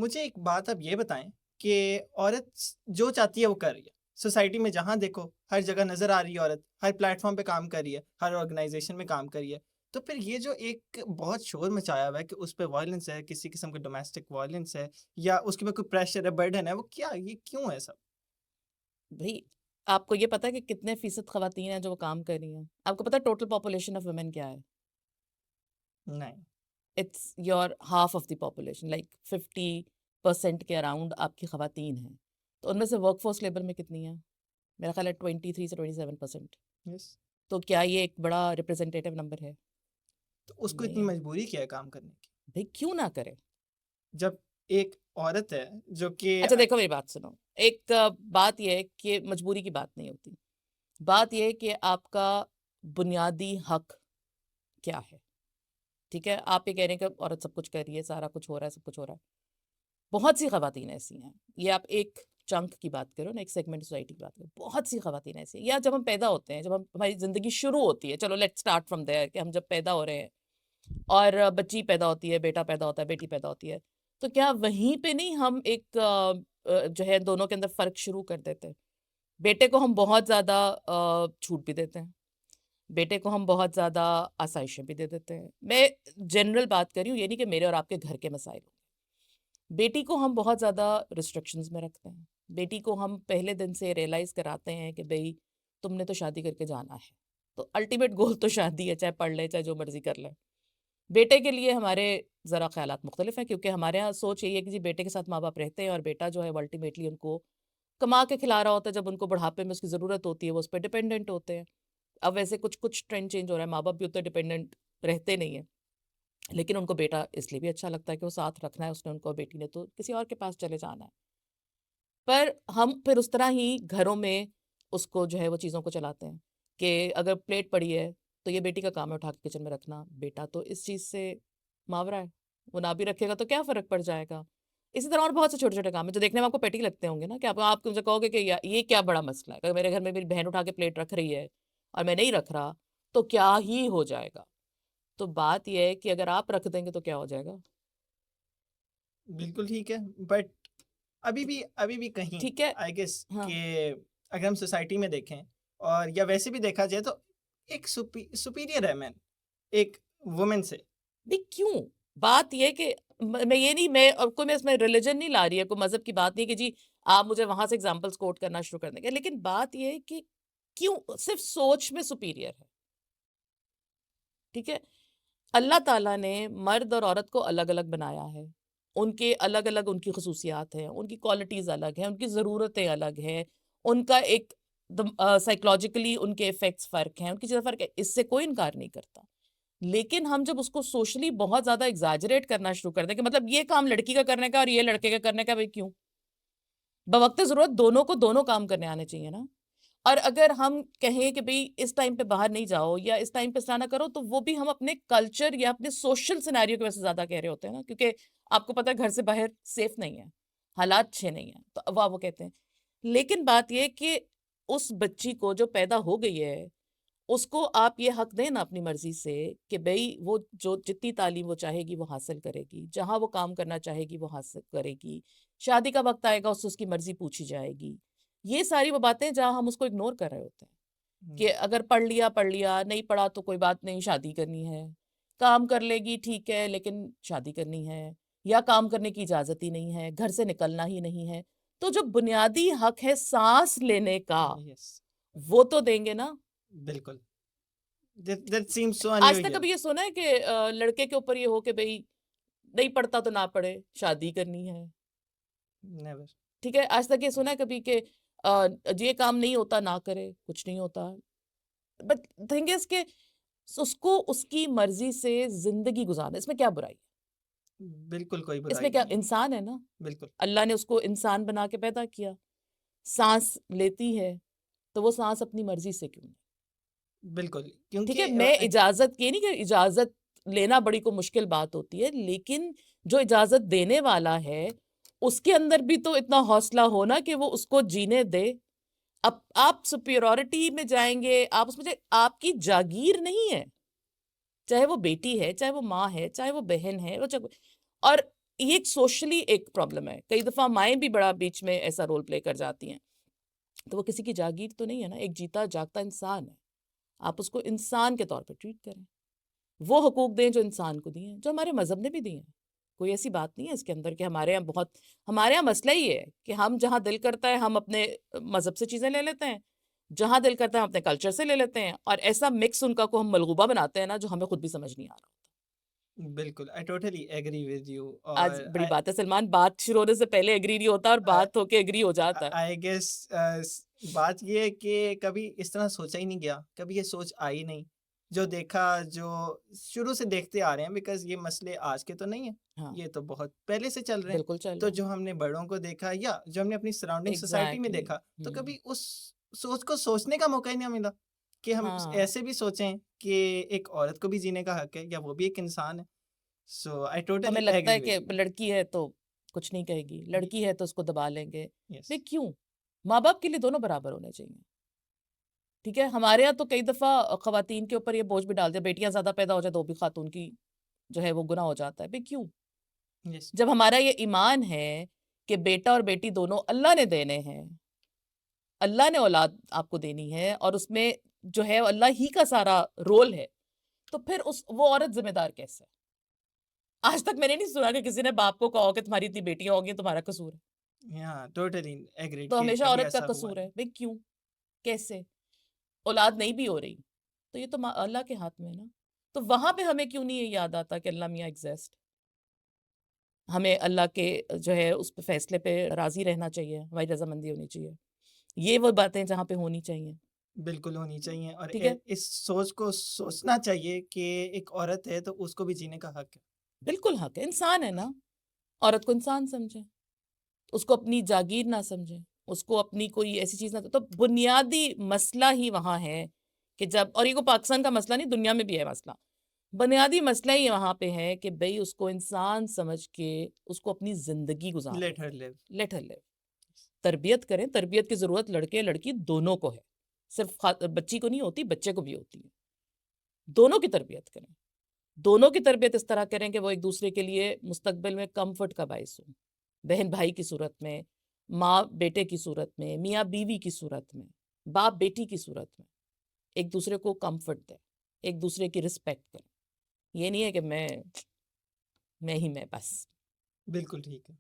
مجھے ایک بات آپ یہ بتائیں کہ عورت جو چاہتی ہے وہ کر رہی ہے سوسائٹی میں، جہاں دیکھو ہر جگہ نظر آ رہی ہے عورت، ہر پلیٹ فارم پہ کام کر رہی ہے، ہر آرگنائزیشن میں کام کر رہی ہے. تو پھر یہ جو ایک بہت شور مچایا ہوا ہے کہ اس پہ وائلنس ہے، کسی قسم کا ڈومیسٹک وائلنس ہے یا اس کے اوپر کوئی پریشر ہے، برڈن ہے، وہ کیا، یہ کیوں ہے سب؟ بھائی آپ کو یہ پتا ہے کہ کتنے فیصد خواتین ہیں جو وہ کام کر رہی ہیں؟ آپ کو پتا ہے ٹوٹل پاپولیشن آف ویمن کیا ہے؟ نہیں. It's your half of the population, like 50% کے اراؤنڈ آپ کی خواتین ہیں. تو ان میں سے ورک فورس لیبر میں کتنی ہیں؟ میرا خیال ہے 23 سے 27%. یس. تو کیا یہ ایک بڑا ریپرزینٹیو نمبر ہے؟ تو اس کو اتنی نہیں. مجبوری کیا ہے کام کرنے کی بھائی کیوں نہ کرے؟ جب ایک عورت ہے جو کہ اچھا دیکھو میری بات سنو. ایک بات یہ ہے کہ مجبوری کی بات نہیں ہوتی. بات یہ ہے کہ آپ کا بنیادی حق کیا ہے. ٹھیک ہے، آپ یہ کہہ رہے ہیں کہ عورت سب کچھ کر رہی ہے، سارا کچھ ہو رہا ہے، سب کچھ ہو رہا ہے. بہت سی خواتین ایسی ہیں، یہ آپ ایک چنک کی بات کرو نا، ایک سیگمنٹ سوسائٹی کی بات کرو، بہت سی خواتین ایسی ہیں. یا جب ہم پیدا ہوتے ہیں، جب ہماری زندگی شروع ہوتی ہے، چلو لیٹ اسٹارٹ فرام دیئر، کہ ہم جب پیدا ہو رہے ہیں اور بچی پیدا ہوتی ہے، بیٹا پیدا ہوتا ہے، بیٹی پیدا ہوتی ہے، تو کیا وہیں پہ نہیں ہم ایک جو ہے دونوں کے اندر فرق شروع کر دیتے ہیں؟ بیٹے کو ہم بہت زیادہ چھوٹ بھی دیتے ہیں، بیٹے کو ہم بہت زیادہ آسائشیں بھی دے دیتے ہیں. میں جنرل بات کر رہی ہوں، یہ نہیں کہ میرے اور آپ کے گھر کے مسائل ہوں. بیٹی کو ہم بہت زیادہ ریسٹرکشنز میں رکھتے ہیں. بیٹی کو ہم پہلے دن سے ریئلائز کراتے ہیں کہ بھئی تم نے تو شادی کر کے جانا ہے، تو الٹیمیٹ گول تو شادی ہے، چاہے پڑھ لے چاہے جو مرضی کر لے. بیٹے کے لیے ہمارے ذرا خیالات مختلف ہیں، کیونکہ ہمارے یہاں سوچ یہی ہے کہ جی بیٹے کے ساتھ ماں باپ رہتے ہیں اور بیٹا جو ہے وہ الٹیمیٹلی ان کو کما کے کھلا رہا ہوتا ہے. جب ان کو بڑھاپے میں اس کی ضرورت ہوتی ہے وہ اس پہ ڈیپینڈنٹ ہوتے ہیں. اب ویسے کچھ ٹرینڈ چینج ہو رہا ہے، ماں باپ بھی اتنے ڈیپینڈنٹ رہتے نہیں ہیں، لیکن ان کو بیٹا اس لیے بھی اچھا لگتا ہے کہ وہ ساتھ رکھنا ہے اس نے ان کو، بیٹی نے تو کسی اور کے پاس چلے جانا ہے. پر ہم پھر اس طرح ہی گھروں میں اس کو جو ہے وہ چیزوں کو چلاتے ہیں کہ اگر پلیٹ پڑی ہے تو یہ بیٹی کا کام ہے اٹھا کے کچن میں رکھنا، بیٹا تو اس چیز سے ماورا ہے، وہ نہ بھی رکھے گا تو کیا فرق پڑ جائے گا. اسی طرح اور بہت سے چھوٹے چھوٹے کام ہیں جو دیکھنے میں آپ کو پیٹی لگتے ہوں گے نا، کہ آپ مجھے کہو گے کہ یہ کیا بڑا مسئلہ ہے، اگر میرے گھر میں میری بہن اٹھا کے پلیٹ رکھ رہی ہے اور میں نہیں رکھ رہا تو کیا ہی ہو جائے گا. تو بات یہ ہے کہ اگر آپ رکھ دیں گے تو کیا ہو جائے گا. بالکل ٹھیک ہے، بٹ ابھی بھی کہیں ٹھیک ہے. آئی گیس ہاں کہ اگر ہم سوسائٹی میں دیکھیں اور یا ویسے بھی دیکھا جائے تو ایک سپیریئر ہے مین ایک وومن سے. نہیں کیوں؟ بات یہ کہ میں یہ نہیں، میں کوئی میں اس میں ریلیجن نہیں لا رہی ہے، کوئی مذہب کی بات نہیں کہ جی آپ مجھے وہاں سے ایگزامپلس کوٹ کرنا شروع کر دیں گے، لیکن بات یہ ہے کہ کیوں صرف سوچ میں سپیریئر ہے. ٹھیک ہے، اللہ تعالیٰ نے مرد اور عورت کو الگ الگ بنایا ہے، ان کے الگ الگ ان کی خصوصیات ہیں، ان کی کوالٹیز الگ ہیں، ان کی ضرورتیں الگ ہیں، ان کا ایک سائیکولوجیکلی ان کے افیکٹس فرق ہیں، ان کی چیزیں فرق ہے، اس سے کوئی انکار نہیں کرتا. لیکن ہم جب اس کو سوشلی بہت زیادہ ایگزاجریٹ کرنا شروع کر دیں کہ مطلب یہ کام لڑکی کا کرنے کا اور یہ لڑکے کا کرنے کا، بھائی کیوں؟ بوقت ضرورت دونوں کو دونوں کام کرنے آنے چاہیے نا. اور اگر ہم کہیں کہ بھئی اس ٹائم پہ باہر نہیں جاؤ یا اس ٹائم پہ اس طرح نہ کرو، تو وہ بھی ہم اپنے کلچر یا اپنے سوشل سینیریو کی وجہ سے زیادہ کہہ رہے ہوتے ہیں نا، کیونکہ آپ کو پتہ ہے گھر سے باہر سیف نہیں ہے، حالات اچھے نہیں ہیں، تو وہ کہتے ہیں. لیکن بات یہ کہ اس بچی کو جو پیدا ہو گئی ہے اس کو آپ یہ حق دیں نا اپنی مرضی سے کہ بھئی وہ جو جتنی تعلیم وہ چاہے گی وہ حاصل کرے گی، جہاں وہ کام کرنا چاہے گی وہ حاصل کرے گی، شادی کا وقت آئے گا اس سے اس کی مرضی پوچھی جائے گی. یہ ساری وہ باتیں جہاں ہم اس کو اگنور کر رہے ہوتے ہیں کہ اگر پڑھ لیا، نہیں پڑھا تو کوئی بات نہیں، شادی کرنی ہے، کام کر لے گی ٹھیک ہے لیکن شادی کرنی ہے، یا کام کرنے کی اجازت ہی نہیں ہے، گھر سے نکلنا ہی نہیں ہے. تو جو بنیادی حق ہے سانس لینے کا یس. وہ تو دیں گے نا. بالکل. That seems so آج تک unusual. کبھی یہ سنا ہے کہ لڑکے کے اوپر یہ ہو کہ بھئی نہیں پڑھتا تو نہ پڑھے، شادی کرنی ہے؟ Never. ٹھیک ہے، آج تک یہ سنا ہے کبھی کہ یہ کام نہیں ہوتا نہ کرے؟ کچھ نہیں ہوتا. بٹ تھنگ از کہ اس کو اس کی مرضی سے زندگی گزارنا، اس میں کیا برائی ہے؟ بالکل کوئی اس میں برائی کیا، نہیں ہے. انسان ہے نا، بالکل. اللہ نے اس کو انسان بنا کے پیدا کیا، سانس لیتی ہے تو وہ سانس اپنی مرضی سے کیوں نہیں؟ بالکل ٹھیک ہے، کیونکہ میں اجازت یہ نہیں کہ اجازت لینا بڑی کو مشکل بات ہوتی ہے، لیکن جو اجازت دینے والا ہے اس کے اندر بھی تو اتنا حوصلہ ہونا کہ وہ اس کو جینے دے. اب آپ سپیریورٹی میں جائیں گے، آپ اس میں آپ کی جاگیر نہیں ہے، چاہے وہ بیٹی ہے، چاہے وہ ماں ہے، چاہے وہ بہن ہے، اور یہ ایک سوشلی ایک پرابلم ہے. کئی دفعہ مائیں بھی بڑا بیچ میں ایسا رول پلے کر جاتی ہیں. تو وہ کسی کی جاگیر تو نہیں ہے نا, ایک جیتا جاگتا انسان ہے. آپ اس کو انسان کے طور پہ ٹریٹ کریں, وہ حقوق دیں جو انسان کو دیے ہیں, جو ہمارے مذہب نے بھی دیے ہیں. کوئی ایسی بات نہیں ہے اس کے اندر کہ ہمارے یہاں مسئلہ ہی ہے کہ ہم جہاں دل کرتا ہے ہم اپنے مذہب سے چیزیں لے لیتے ہیں, جہاں دل کرتا ہے ہم اپنے کلچر سے لے لیتے ہیں, اور ایسا مکس ان کا کو ہم ملغوبہ بناتے ہیں نا جو ہمیں خود بھی سمجھ نہیں آ رہا. بالکل I totally agree with you. آج اور بڑی بات ہے سلمان, بات شروع ہونے سے پہلے ایگری نہیں ہوتا اور بات ہو کے ایگری ہو جاتا ہے. آئی گیس بات یہ ہے کہ کبھی اس طرح سوچا ہی نہیں گیا, کبھی یہ سوچ آئی نہیں. جو دیکھا, جو شروع سے دیکھتے آ رہے ہیں, بیکاز یہ مسئلے آج کے تو نہیں ہیں, ہاں یہ تو بہت پہلے سے چل رہے ہیں. بالکل چل تو رہا ہے. جو ہم نے بڑوں کو دیکھا یا جو ہم نے اپنی سراؤنڈنگ سوسائٹی میں ایگزیکٹلی. دیکھا, تو کبھی اس سوچ کو سوچنے کا موقع ہی نہیں ملا کہ ہم ہاں ایسے بھی سوچیں کہ ایک عورت کو بھی جینے کا حق ہے, یا وہ بھی ایک انسان ہے. سو آئی ٹوٹلی ہمیں لگتا ہے ایگری کہ ود یو. لڑکی ہے تو کچھ نہیں کہے گی, لڑکی ہے تو اس کو دبا لیں گے. یس نہیں, کیوں؟ ماں باپ کے لیے دونوں برابر ہونے چاہیے. ٹھیک ہے, ہمارے یہاں تو کئی دفعہ خواتین کے اوپر یہ بوجھ بھی ڈال دیا, بیٹیاں زیادہ پیدا ہو جائے تو بھی خاتون کی جو ہے وہ گناہ ہو جاتا ہے. بھئی کیوں؟ یس جب ہمارا یہ ایمان ہے کہ بیٹا اور بیٹی دونوں اللہ نے دینے ہیں, اللہ نے اولاد آپ کو دینی ہے, اور اس میں جو ہے اللہ ہی کا سارا رول ہے, تو پھر وہ عورت ذمہ دار کیسے ہے؟ آج تک میں نے نہیں سنا کہ کسی نے باپ کو کہا کہ تمہاری اتنی بیٹیاں ہوں گی تمہارا قصور ہے. ہاں ٹوٹلی ایگریڈ تو کہ ہمیشہ کبھی عورت کا ایسا ہوا قصور ہے. نہیں. بھئی کیوں؟ کیسے؟ اولاد نہیں بھی ہو رہی تو یہ تو اللہ کے ہاتھ میں ہے نا. تو وہاں پہ ہمیں کیوں نہیں یہ یاد آتا کہ اللہ میاں ایگزسٹ, ہمیں اللہ کے جو ہے اس پہ فیصلے پہ راضی رہنا چاہیے, ہماری رضامندی ہونی چاہیے. یہ وہ باتیں جہاں پہ ہونی چاہیے. بالکل ہونی چاہیے, اور ٹھیک ہے, اس سوچ کو سوچنا چاہیے کہ ایک عورت ہے تو اس کو بھی جینے کا حق ہے. بالکل حق ہے, انسان ہے نا. عورت کو انسان سمجھیں, اس کو اپنی جاگیر نہ سمجھیں, اس کو اپنی کوئی ایسی چیز نہ. تو بنیادی مسئلہ ہی وہاں ہے کہ جب, اور یہ کو پاکستان کا مسئلہ نہیں, دنیا میں بھی ہے مسئلہ, بنیادی مسئلہ ہی وہاں پہ ہے کہ بھئی اس کو انسان سمجھ کے اس کو اپنی زندگی گزاریں. لیٹ ہر لیو. لیٹ ہر لیو. تربیت کریں. تربیت کی ضرورت لڑکے لڑکی دونوں کو ہے, صرف بچی کو نہیں ہوتی, بچے کو بھی ہوتی ہے. دونوں کی تربیت کریں. دونوں کی تربیت اس طرح کریں کہ وہ ایک دوسرے کے لیے مستقبل میں کمفرٹ کا باعث ہو. بہن بھائی کی صورت میں, ماں بیٹے کی صورت میں, میاں بیوی کی صورت میں, باپ بیٹی کی صورت میں, ایک دوسرے کو کمفرٹ دیں, ایک دوسرے کی رسپیکٹ کریں. یہ نہیں ہے کہ میں بس. بالکل ٹھیک ہے.